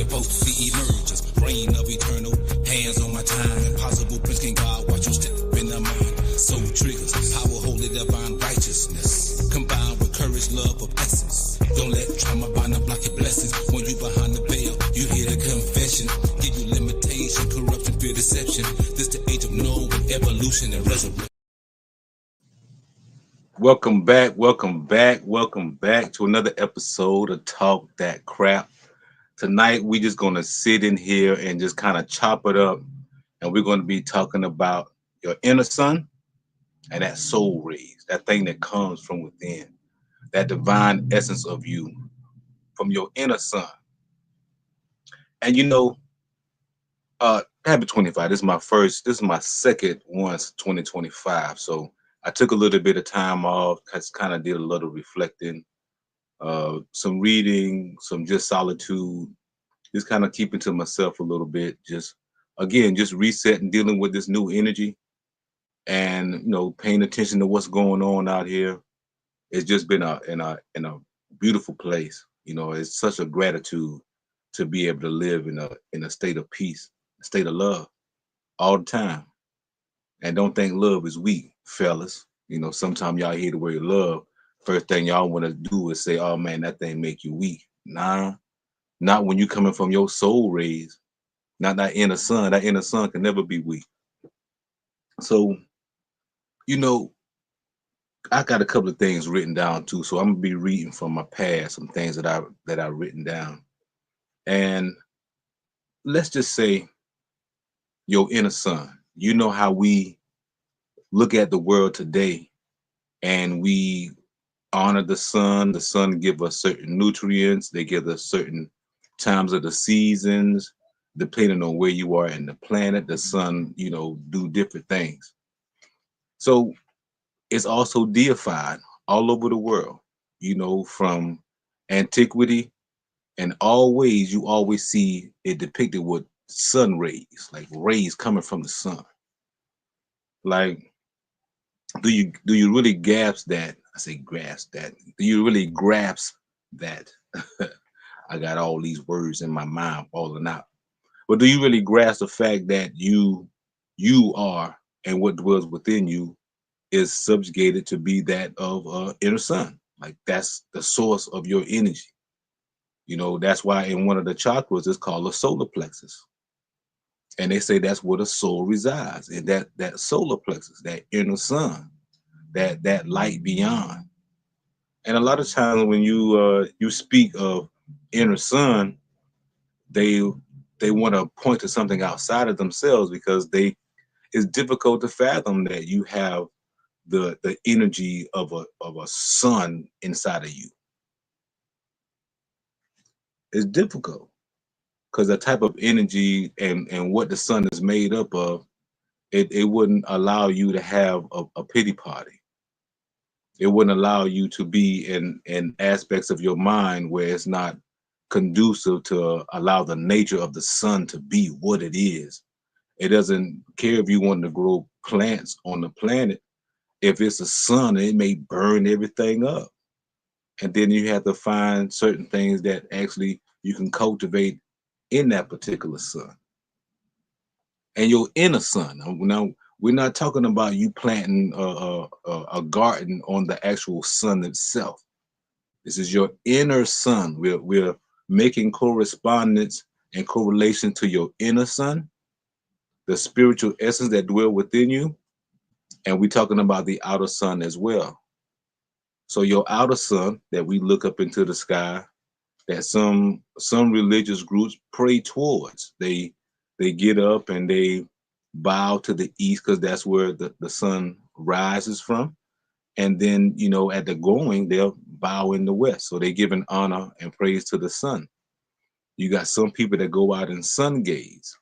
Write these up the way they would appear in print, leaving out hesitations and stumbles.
we both see emergence, brain of eternal, hands on my time. Impossible prince can God watch you step in the mind. Soul triggers, power holy divine righteousness, combined with courage, love of essence. Don't let trauma bind and block your blessings. When you behind the veil, you hear the confession. Give you limitation, corruption, fear, deception. This the age of knowing, evolution, and resurrection. Welcome back to another episode of Talk That Crap. Tonight, we just going to sit in here and just kind of chop it up. And we're going to be talking about your inner sun and that soul rays, that thing that comes from within, that divine essence of you from your inner sun. And happy 25. This is my second one, 2025. So I took a little bit of time off, kind of did a little reflecting, some reading, some just solitude, just kind of keeping to myself a little bit. Just resetting, dealing with this new energy, and paying attention to what's going on out here. It's just been in a beautiful place. It's such a gratitude to be able to live in a state of peace, a state of love all the time. And don't think love is weak, fellas. Sometimes y'all hear the word love. First thing y'all want to do is say, oh man, that thing make you weak. Nah, not when you coming from your soul rays, not that inner sun. That inner sun can never be weak. So, you know, I got a couple of things written down too. So I'm gonna be reading from my past, some things that I've written down. And let's just say your inner sun. You know how we look at the world today and we honor the sun. The sun give us certain nutrients. They give us certain times of the seasons, depending on where you are in the planet. The sun, do different things. So it's also deified all over the world. From antiquity, and always you always see it depicted with sun rays, like rays coming from the sun. Like, do you really grasp that? I say grasp that. Do you really grasp that? I got all these words in my mind falling out. But do you really grasp the fact that you are, and what dwells within you is subjugated to be that of inner sun? Like, that's the source of your energy. That's why in one of the chakras it's called a solar plexus. And they say that's where the soul resides, in that solar plexus, that inner sun, that light beyond. And a lot of times when you speak of inner sun, they they want to point to something outside of themselves, because it's difficult to fathom that you have the energy of a sun inside of you. It's difficult because the type of energy and what the sun is made up of, it wouldn't allow you to have a pity party. It wouldn't allow you to be in aspects of your mind where it's not conducive to allow the nature of the sun to be what it is. It doesn't care if you want to grow plants on the planet. If it's a sun, it may burn everything up. And then you have to find certain things that actually you can cultivate in that particular sun. And your inner sun. Now, we're not talking about you planting a garden on the actual sun itself. This is your inner sun. We're making correspondence and correlation to your inner sun, the spiritual essence that dwell within you. And we're talking about the outer sun as well. So your outer sun that we look up into the sky, that some religious groups pray towards. They get up and they bow to the east, because that's where the sun rises from. And then, at the going, they'll bow in the west. So they give an honor and praise to the sun. You got some people that go out and sun gaze.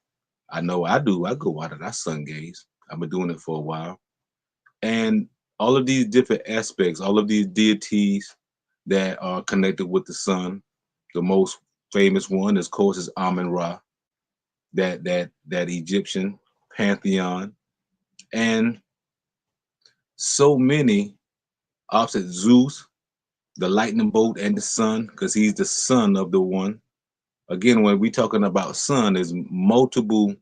I know I do. I go out and I sun gaze. I've been doing it for a while. And all of these different aspects, all of these deities that are connected with the sun, the most famous one, of course, is Amun Ra, that Egyptian pantheon. And so many, opposite Zeus, the lightning bolt, and the sun, because he's the son of the one, Again, when we talking about sun, there's multiple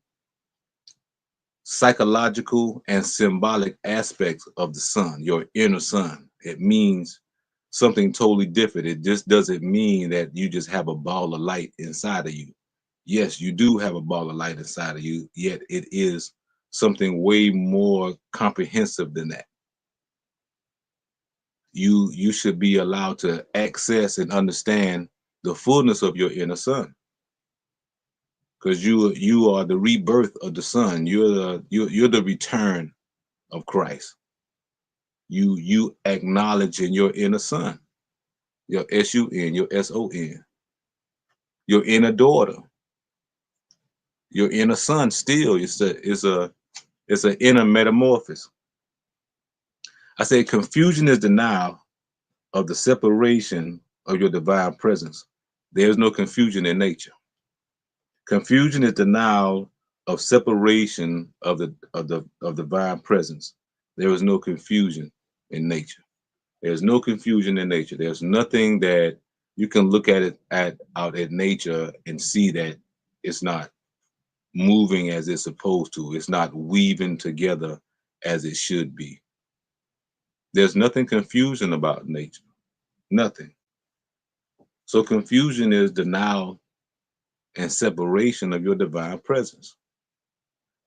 psychological and symbolic aspects of the sun, your inner sun. It means something totally different. It just doesn't mean that you just have a ball of light inside of you. Yes, you do have a ball of light inside of you, yet it is something way more comprehensive than that. You should be allowed to access and understand the fullness of your inner sun, because you are the rebirth of the sun. You're the return of Christ. You acknowledge in your inner son, your sun, your son, your inner daughter, your inner son. Still, it's an inner metamorphosis. I say confusion is denial of the separation of your divine presence. There's no confusion in nature. Confusion is denial of separation of divine presence. There is no confusion in nature. There's no confusion in nature. There's nothing that you can look at it out at nature and see that it's not moving as it's supposed to. It's not weaving together as it should be. There's nothing confusing about nature. Nothing. So confusion is denial and separation of your divine presence.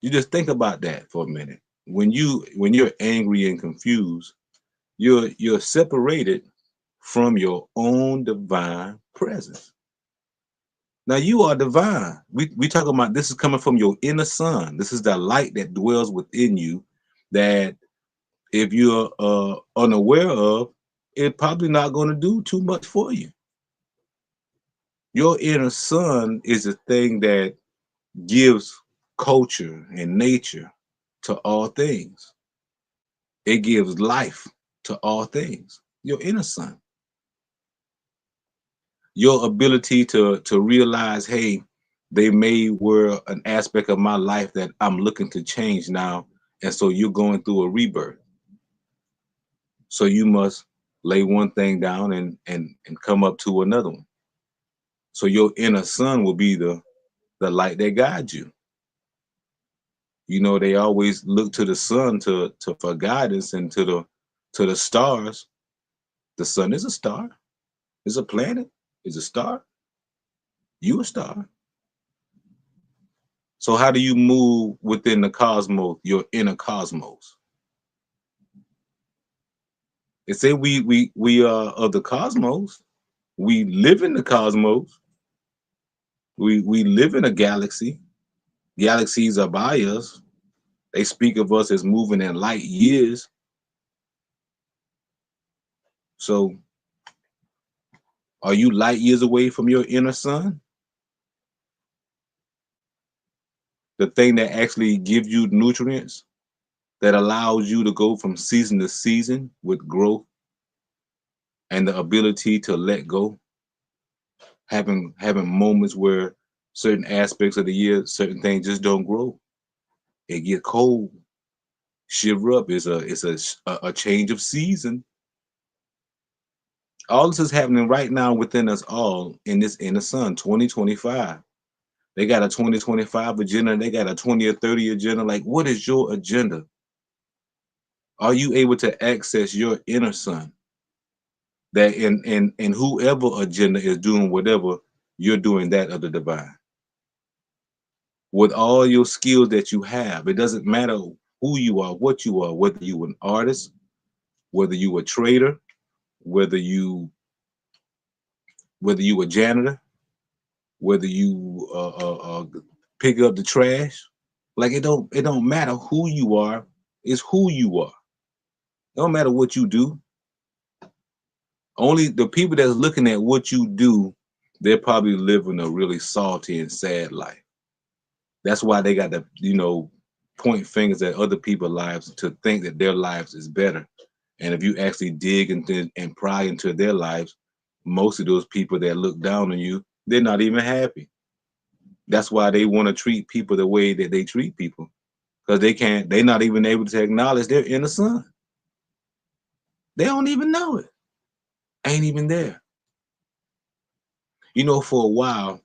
You just think about that for a minute. When you're angry and confused, you're separated from your own divine presence. Now you are divine. We talk about this is coming from your inner sun. This is the light that dwells within you that if you're unaware of, it's probably not going to do too much for you. Your inner sun is a thing that gives culture and nature to all things. It gives life to all things. Your inner sun. Your ability to realize, hey, they may were an aspect of my life that I'm looking to change now, and so you're going through a rebirth. So you must lay one thing down and come up to another one. So your inner sun will be the light that guides you. You know, they always look to the sun to for guidance, and to the stars. The sun is a star. It's a planet. It's a star. You a star. So how do you move within the cosmos, your inner cosmos? They say we are of the cosmos. We live in the cosmos. We live in a galaxy. Galaxies are by us. They speak of us as moving in light years. So are you light years away from your inner sun? The thing that actually gives you nutrients, that allows you to go from season to season with growth and the ability to let go, having moments where certain aspects of the year, certain things just don't grow. It get cold, shiver up. It's a change of season. All this is happening right now within us all in this inner sun. 2025. They got a 2025 agenda. They got a 20 or 30 agenda. Like, what is your agenda? Are you able to access your inner sun? That in whoever agenda is doing whatever, you're doing that of the divine. With all your skills that you have, it doesn't matter who you are, what you are, whether you an artist, whether you a trader, whether you whether you a janitor, whether you pick up the trash. Like it don't matter who you are, it's who you are. It don't matter what you do. Only the people that's looking at what you do, they're probably living a really salty and sad life. That's why they got to, point fingers at other people's lives to think that their lives is better. And if you actually dig into and pry into their lives, most of those people that look down on you, they're not even happy. That's why they want to treat people the way that they treat people. Because they're not even able to acknowledge their inner son. They don't even know it. Ain't even there. For a while,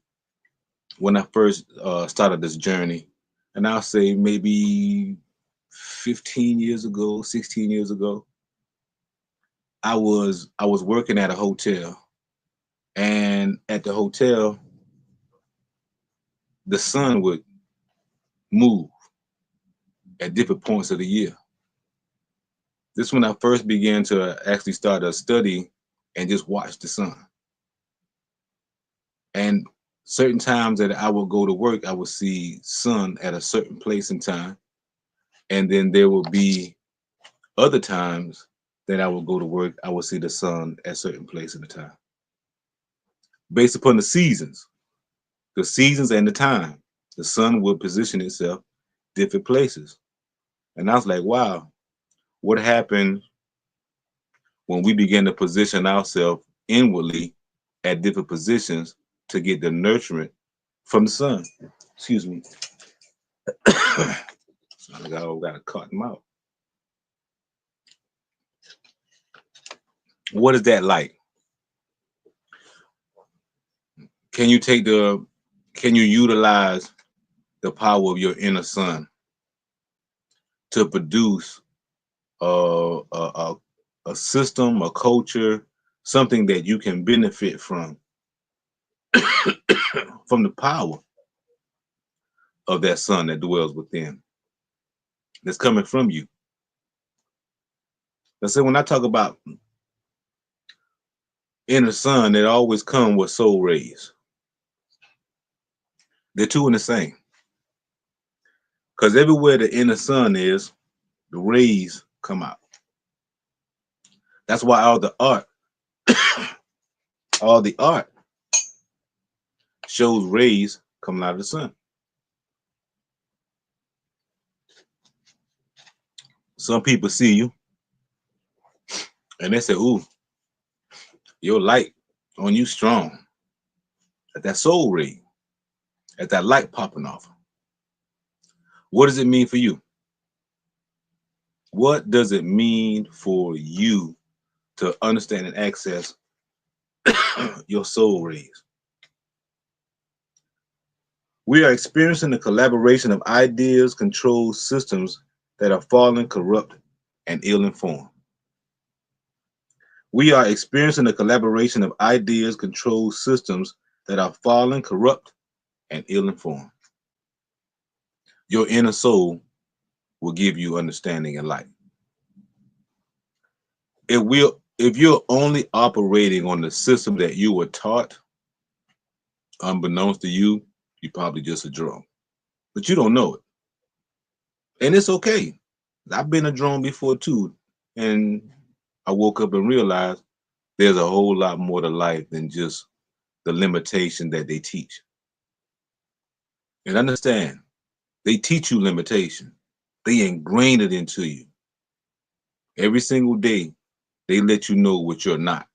when I first started this journey, and I'll say maybe 15 years ago, 16 years ago, I was working at a hotel, and at the hotel, the sun would move at different points of the year. This is when I first began to actually start a study and just watch the sun. And certain times that I would go to work, I would see sun at a certain place in time, and then there will be other times that I would go to work, I would see the sun at certain place in the time, based upon the seasons and the time. The sun would position itself different places, and I was like, wow, what happened when we begin to position ourselves inwardly at different positions to get the nurturement from the sun? Excuse me. I got a cotton mouth. What is that like? Can you take the can you utilize the power of your inner sun to produce a system, a culture, something that you can benefit from the power of that sun that dwells within, that's coming from you? I say when I talk about inner sun, it always come with soul rays. They're two in the same. Because everywhere the inner sun is, the rays come out. That's why all the art shows rays coming out of the sun. Some people see you and they say, "Ooh, your light on you strong." At that soul ray, at that light popping off. What does it mean for you? What does it mean for you to understand and access your soul rays? We are experiencing the collaboration of ideas, control systems that are fallen, corrupt, and ill-informed. We are experiencing the collaboration of ideas, control systems that are fallen, corrupt, and ill-informed. Your inner soul will give you understanding and light. If you're only operating on the system that you were taught, unbeknownst to you, you're probably just a drone. But you don't know it. And it's okay. I've been a drone before too. And I woke up and realized there's a whole lot more to life than just the limitation that they teach. And understand, they teach you limitation. They ingrain it into you. Every single day, they let you know what you're not.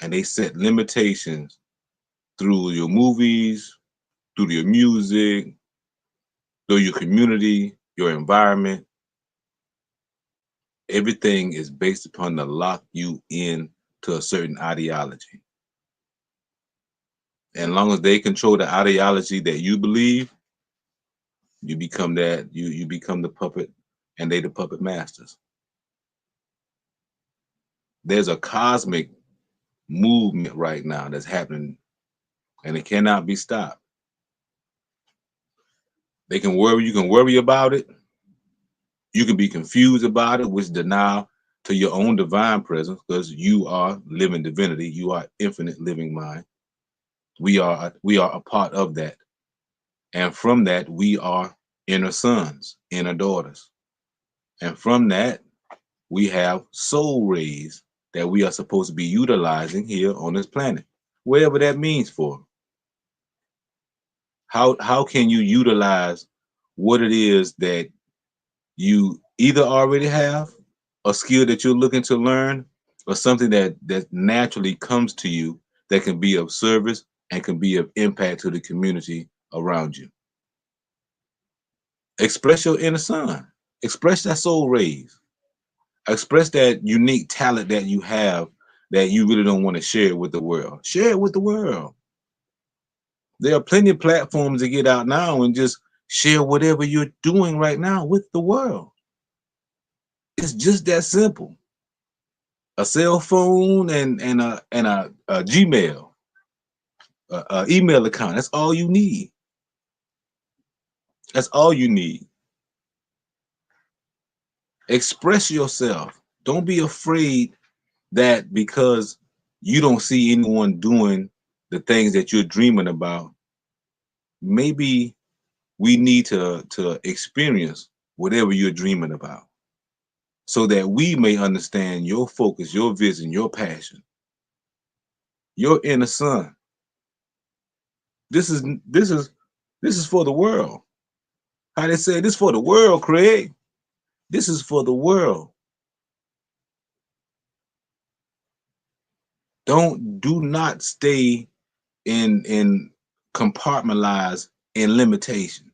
And they set limitations through your movies, through your music, through your community, your environment. Everything is based upon to lock you in to a certain ideology. And as long as they control the ideology that you believe, you become that, you become the puppet and they the puppet masters. There's a cosmic movement right now that's happening and it cannot be stopped. You can worry about it. You can be confused about it, which denial to your own divine presence, because you are living divinity. You are infinite living mind. We are a part of that. And from that, we are inner sons, inner daughters. And from that, we have soul rays that we are supposed to be utilizing here on this planet, whatever that means for. How can you utilize what it is that you either already have, a skill that you're looking to learn, or something that naturally comes to you that can be of service and can be of impact to the community around you? Express your inner son. Express that soul rays. Express that unique talent that you have that you really don't want to share with the world. Share it with the world. There are plenty of platforms to get out now and just share whatever you're doing right now with the world. It's just that simple. A cell phone and a Gmail, a email account. That's all you need. That's all you need. Express yourself. Don't be afraid that because you don't see anyone doing the things that you're dreaming about, maybe we need to experience whatever you're dreaming about so that we may understand your focus, your vision, your passion, your inner sun. This is this is this is for the world. How they say this for the world, Craig. This is for the world. Do not stay in compartmentalized in limitation.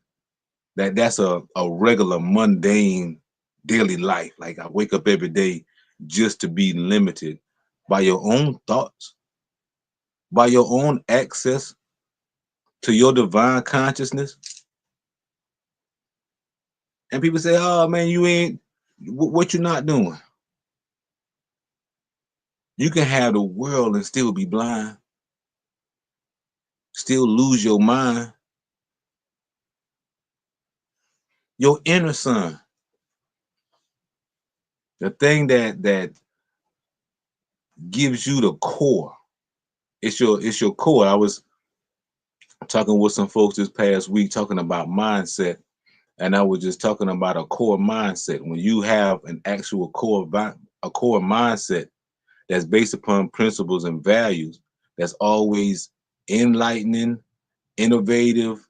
That's a regular mundane daily life. Like I wake up every day just to be limited by your own thoughts, by your own access to your divine consciousness. And people say, "Oh man, you ain't what you're not doing." You can have the world and still be blind, still lose your mind. Your inner sun, the thing that gives you the core. It's your core. I was talking with some folks this past week talking about mindset, and I was just talking about a core mindset. When you have an actual a core mindset that's based upon principles and values, that's always enlightening, innovative,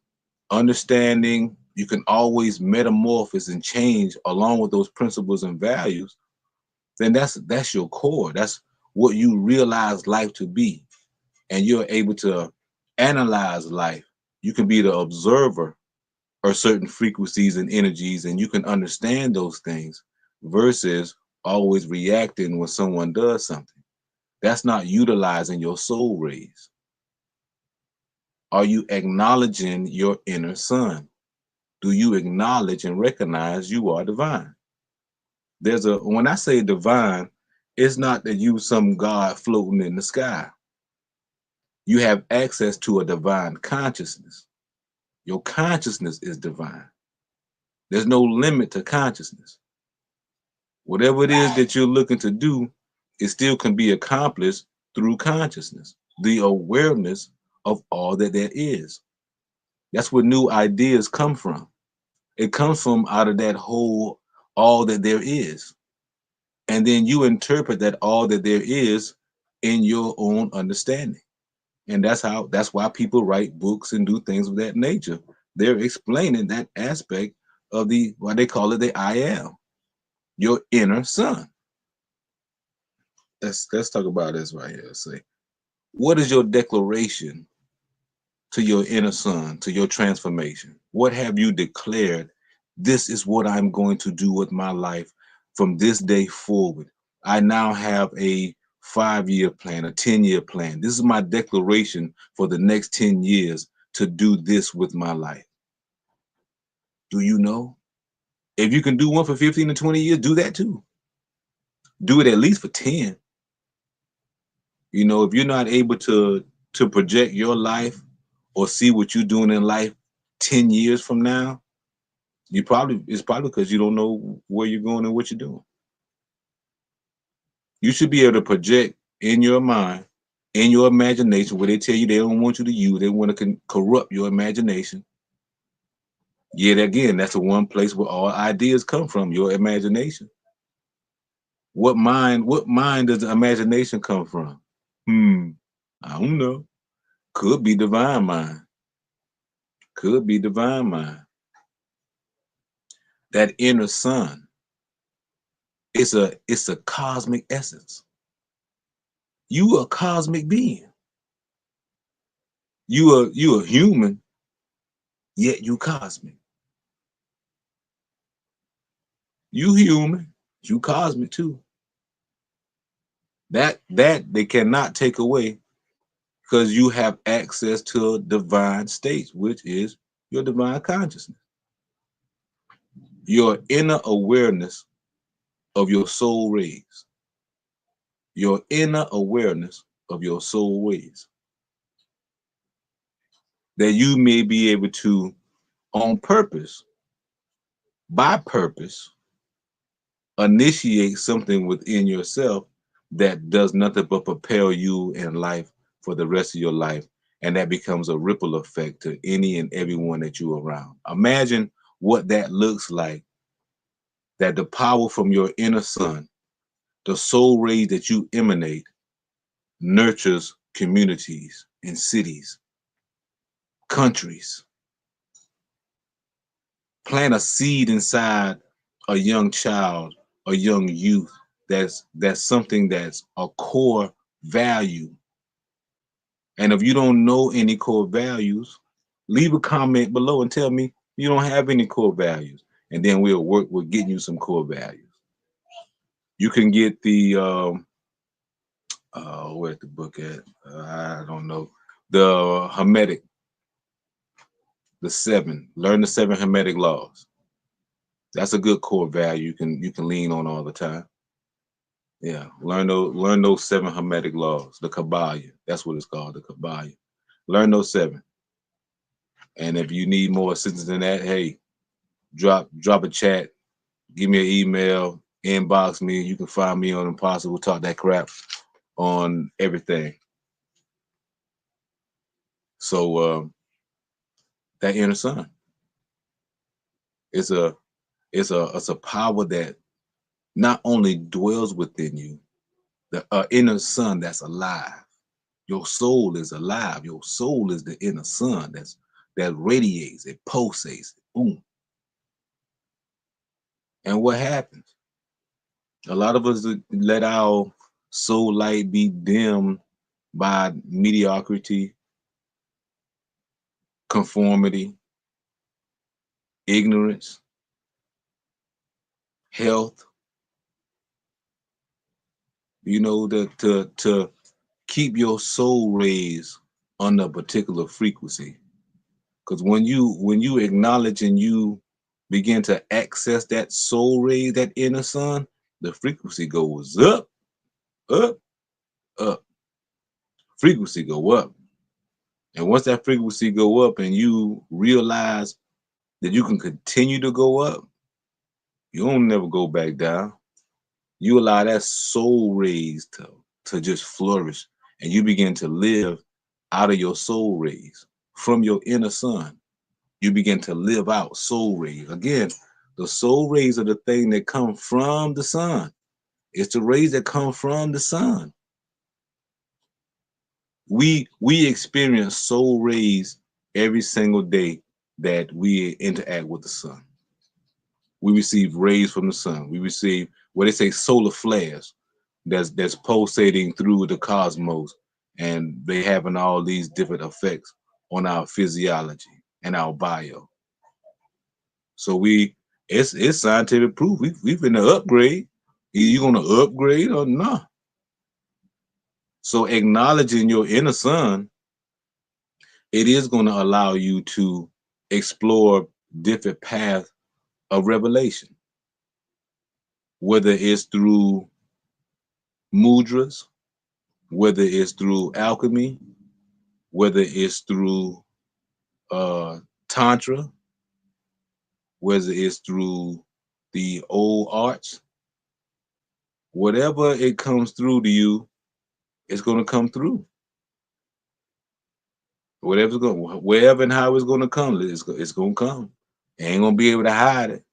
understanding. You can always metamorphose and change along with those principles and values. Then that's your core. That's what you realize life to be, and you're able to analyze life. You can be the observer or certain frequencies and energies, and you can understand those things versus always reacting when someone does something. That's not utilizing your soul rays. Are you acknowledging your inner sun? Do you acknowledge and recognize you are divine? When I say divine, it's not that you some God floating in the sky. You have access to a divine consciousness. Your consciousness is divine. There's no limit to consciousness. Whatever it is that you're looking to do, it still can be accomplished through consciousness, the awareness of all that there is. That's where new ideas come from. It comes from out of that whole, all that there is. And then you interpret that all that there is in your own understanding. And that's why people write books and do things of that nature. They're explaining that aspect of the what they call it the I am, your inner sun. Let's talk about this right here. Say, what is your declaration to your inner sun, to your transformation? What have you declared? This is what I'm going to do with my life from this day forward. I now have a 5-year plan, a 10-year plan. This is my declaration for the next 10 years to do this with my life. Do you know? If you can do one for 15 to 20 years, do that too. Do it at least for 10. If you're not able to project your life or see what you're doing in life 10 years from now, it's probably because you don't know where you're going and what you're doing. You should be able to project in your mind, in your imagination, where they tell you they don't want you to use, they want to corrupt your imagination. Yet again, that's the one place where all ideas come from, your imagination. What mind does the imagination come from? I don't know. Could be divine mind. Could be divine mind. That inner sun. It's a cosmic essence. You are a cosmic being. You are human, yet you cosmic. You human, you cosmic too. That they cannot take away because you have access to divine states, which is your divine consciousness, your inner awareness of your soul rays, your inner awareness of your soul ways, that you may be able to, on purpose, by purpose, initiate something within yourself that does nothing but propel you in life for the rest of your life. And that becomes a ripple effect to any and everyone that you're around. Imagine what that looks like, that the power from your inner sun, the soul rays that you emanate, nurtures communities and cities, countries. Plant a seed inside a young child, a young youth, that's something that's a core value. And if you don't know any core values, leave a comment below and tell me you don't have any core values, and then we'll work with getting you some core values. You can get the where's the book at? I don't know. The Hermetic, learn the seven Hermetic laws. That's a good core value you can lean on all the time. Yeah, learn those seven Hermetic laws, the Kabbalah. That's what it's called, the Kabbalah. Learn those seven. And if you need more assistance than that, hey, drop a chat, give me an email, inbox me. You can find me on Impossible Talk That Crap on everything. So that inner sun, it's a power that not only dwells within you, the inner sun that's alive. Your soul is alive. Your soul is the inner sun that radiates, it pulsates, boom. And what happens? A lot of us let our soul light be dimmed by mediocrity, conformity, ignorance, health. To keep your soul raised on a particular frequency. Because when you acknowledge and you begin to access that soul ray, that inner sun, the frequency goes up, up, up. Frequency go up. And once that frequency go up and you realize that you can continue to go up, you don't never go back down. You allow that soul rays to just flourish, and you begin to live out of your soul rays from your inner sun. You begin to live out soul rays. Again, the soul rays are the thing that come from the sun. It's the rays that come from the sun. We experience soul rays every single day that we interact with the sun. We receive rays from the sun. We receive what they say solar flares that's pulsating through the cosmos, and they having all these different effects on our physiology and our bio. So it's scientific proof. We've been to upgrade. Either you're gonna upgrade or not. So acknowledging your inner sun, it is gonna allow you to explore different paths of revelation, whether it's through mudras, whether it's through alchemy, whether it's through tantra, whether it's through the old arts, whatever it comes through to you, it's going to come through. Wherever and how it's going to come, it's going to come. Ain't going to be able to hide it.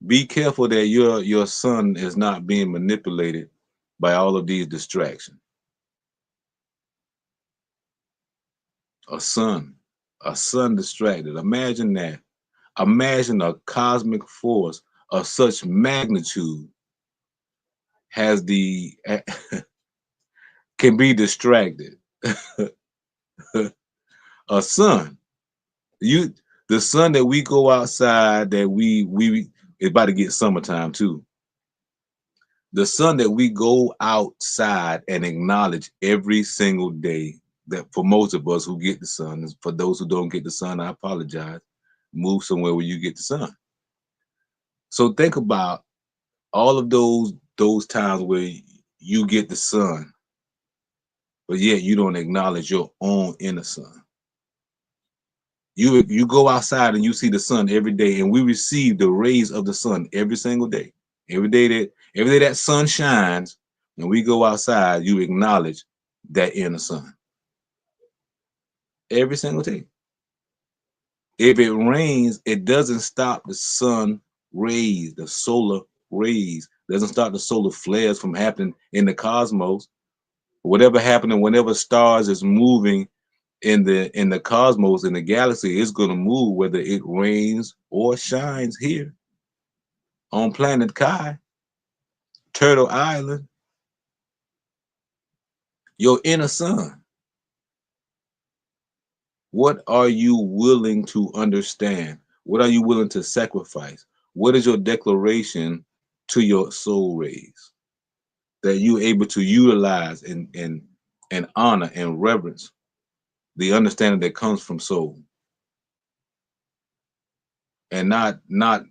Be careful that your sun is not being manipulated by all of these distractions. A sun distracted. Imagine that. Imagine a cosmic force of such magnitude has can be distracted. A sun, the sun that we go outside, that we it's about to get summertime too. The sun that we go outside and acknowledge every single day, that for most of us who get the sun, for those who don't get the sun, I apologize. Move somewhere where you get the sun. So think about all of those times where you get the sun, but yet you don't acknowledge your own inner sun. You go outside and you see the sun every day, and we receive the rays of the sun every single day. Every day that sun shines, and we go outside, you acknowledge that inner sun every single day. If it rains, it doesn't stop the sun rays, the solar rays, doesn't stop the solar flares from happening in the cosmos. Whatever happening, whenever stars is moving in the cosmos, in the galaxy, it's going to move whether it rains or shines here on planet Kai, Turtle Island, your inner sun. What are you willing to understand? What are you willing to sacrifice? What is your declaration to your soul rays that you're able to utilize and honor and reverence the understanding that comes from soul, and not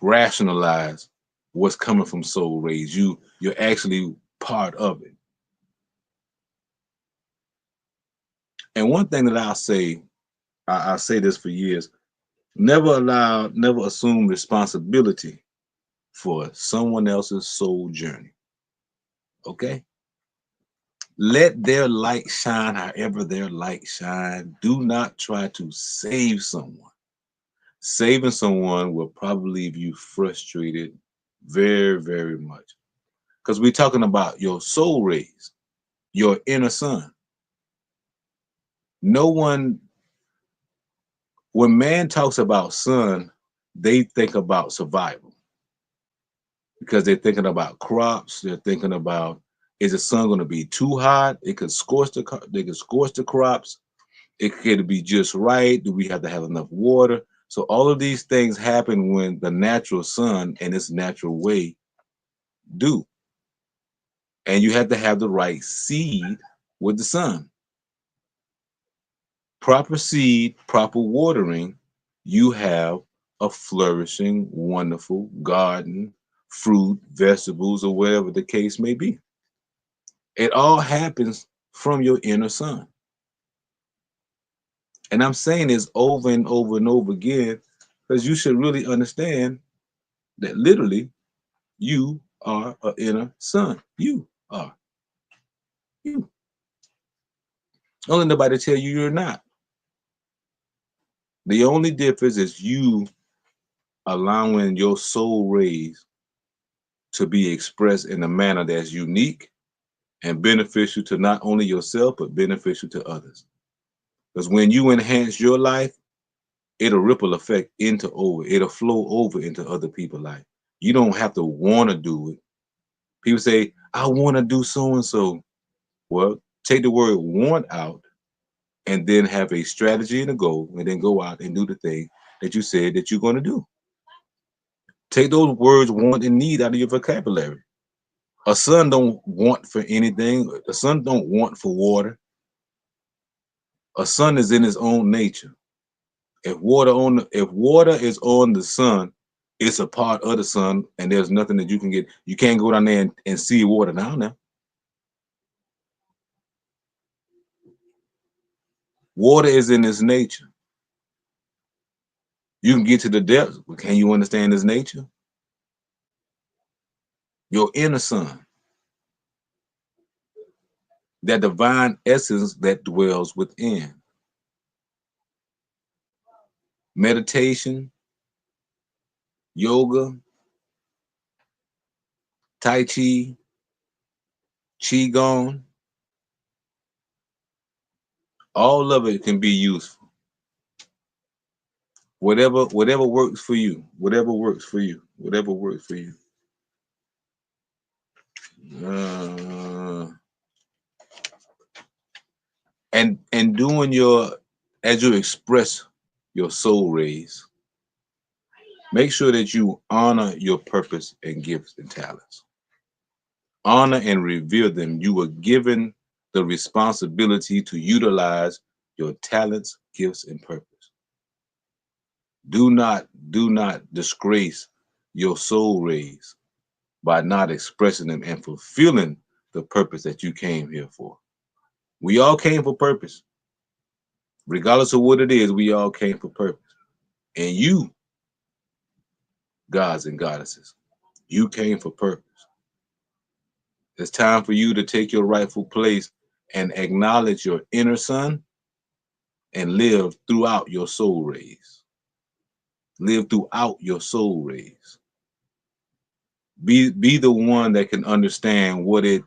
rationalize what's coming from soul rays? You're actually part of it. And one thing that I'll say this for years: never assume responsibility for someone else's soul journey. Okay? Let their light shine however their light shine. Do not try to save someone. Saving someone will probably leave you frustrated very, very much. Because we're talking about your soul rays, your inner sun. No one, when man talks about sun, they think about survival, because they're thinking about crops. They're thinking about, is the sun going to be too hot? It could scorch they could scorch the crops. It could be just right. Do we have to have enough water? So all of these things happen when the natural sun and its natural way do. And you have to have the right seed with the sun. Proper seed, proper watering, you have a flourishing, wonderful garden, fruit, vegetables, or whatever the case may be. It all happens from your inner sun. And I'm saying this over and over and over again because you should really understand that literally you are an inner sun. You are. You. Don't let nobody tell you you're not. The only difference is you allowing your soul rays to be expressed in a manner that's unique and beneficial to not only yourself, but beneficial to others. Because when you enhance your life, it'll ripple effect it'll flow over into other people's life. You don't have to want to do it. People say, I want to do so and so. Well, take the word want out and then have a strategy and a goal, and then go out and do the thing that you said that you're going to do. Take those words want and need out of your vocabulary. A son don't want for anything. A son don't want for water. A son is in his own nature. If water is on the sun, it's a part of the sun, and there's nothing that you can get. You can't go down there and see water down there. Water is in its nature. You can get to the depths, but can you understand its nature? Your inner sun, that divine essence that dwells within. Meditation, yoga, tai chi, qigong, all of it can be useful. Whatever works for you. Whatever works for you. Whatever works for you. Uh, and doing as you express your soul rays, make sure that you honor your purpose and gifts and talents. honor and revere them. You were given the responsibility to utilize your talents, gifts, and purpose. Do not disgrace your soul rays by not expressing them and fulfilling the purpose that you came here for. We all came for purpose. Regardless of what it is, we all came for purpose. And you, gods and goddesses, you came for purpose. It's time for you to take your rightful place and acknowledge your inner sun and live throughout your soul rays. Live throughout your soul rays. Be the one that can understand what it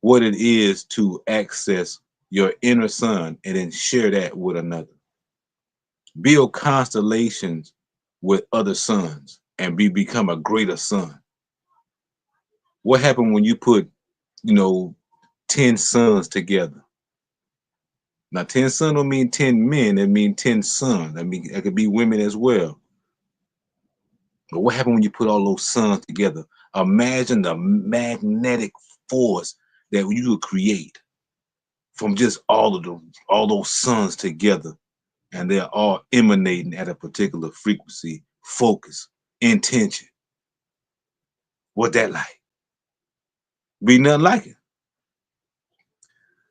is to access your inner sun and then share that with another. Build constellations with other suns and become a greater sun. What happened when you put, 10 suns together? Now, 10 sons don't mean 10 men, it means 10 sons. I mean, it could be women as well. But what happened when you put all those suns together? Imagine the magnetic force that you would create from just all those suns together, and they're all emanating at a particular frequency, focus, intention. What that like? Be nothing like it.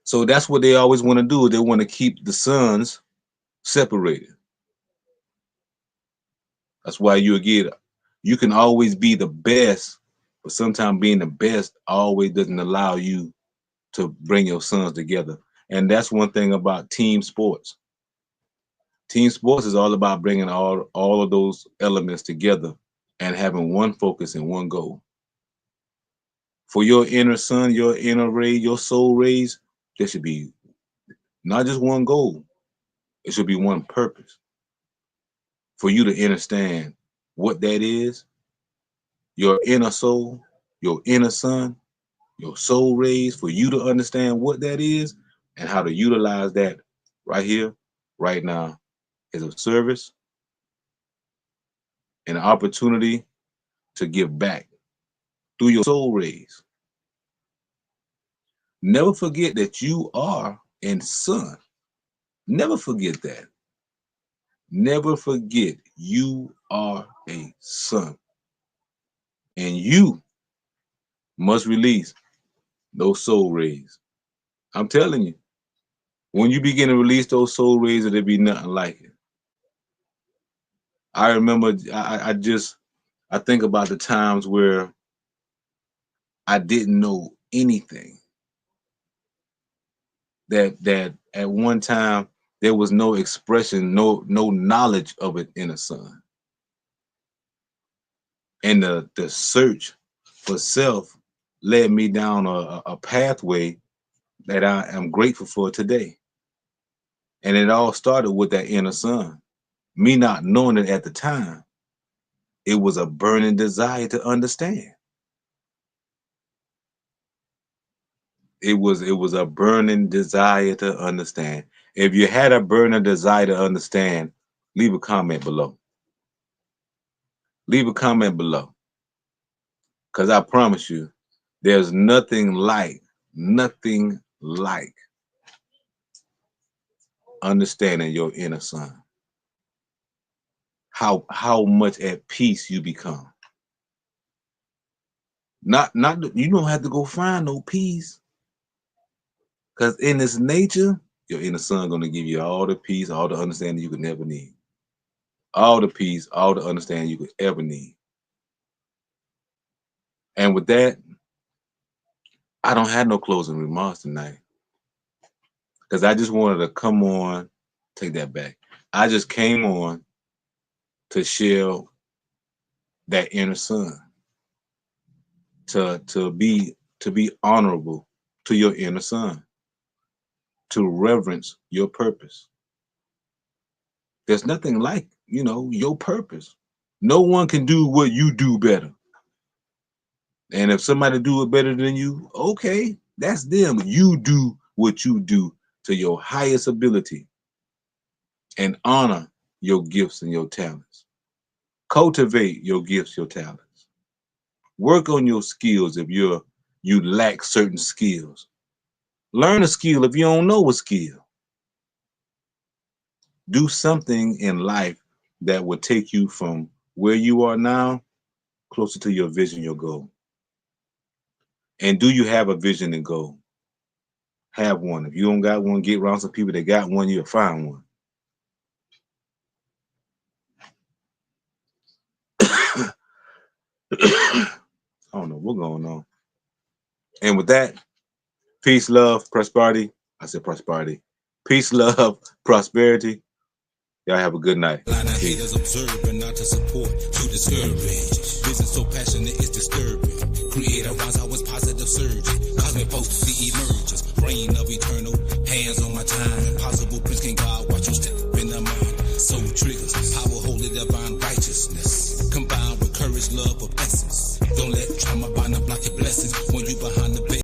So that's what they always want to do. They want to keep the suns separated. That's why you can always be the best, but sometimes being the best always doesn't allow you to bring your sons together. And that's one thing about team sports. Team sports is all about bringing all of those elements together and having one focus and one goal. For your inner sun, your inner ray, your soul rays, there should be not just one goal. It should be one purpose. For you to understand what that is, your inner soul, your inner sun, your soul rays, for you to understand what that is and how to utilize that right here, right now, as a service and an opportunity to give back through your soul rays. Never forget that you are in sun. Never forget that. Never forget you are a sun. And you must release those soul rays. I'm telling you, when you begin to release those soul rays, it'll be nothing like it. I remember I think about the times where I didn't know anything. That at one time there was no expression, no knowledge of it in a sun. And the search for self led me down a pathway that I am grateful for today. And it all started with that inner sun. Me not knowing it at the time, it was a burning desire to understand. It was a burning desire to understand. If you had a burning desire to understand, leave a comment below. Leave a comment below. Because I promise you, there's nothing like understanding your inner sun. How much at peace you become. Not you don't have to go find no peace. Because in its nature, your inner sun gonna give you all the peace, all the understanding you could never need. All the peace, all the understanding you could ever need. And with that, I don't have no closing remarks tonight. Because I just wanted to come on, take that back. I just came on to share that inner sun, to be honorable to your inner sun, to reverence your purpose. There's nothing like, your purpose. No one can do what you do better. And if somebody do it better than you, okay, that's them. You do what you do to your highest ability and honor your gifts and your talents. Cultivate your gifts, your talents. Work on your skills if you're you lack certain skills. Learn a skill if you don't know a skill. Do something in life that will take you from where you are now closer to your vision, your goal. And do you have a vision and goal? Have one. If you don't got one, get around some people that got one, you'll find one. I don't know what's going on. And with that, peace, love, prosperity. I said prosperity. Peace, love, prosperity. Y'all have a good night. Line of haters observing, not to support, to discourage. Vision so passionate, it's disturbing. Create a rise, I was positive surge. Cosmic post, see emerge.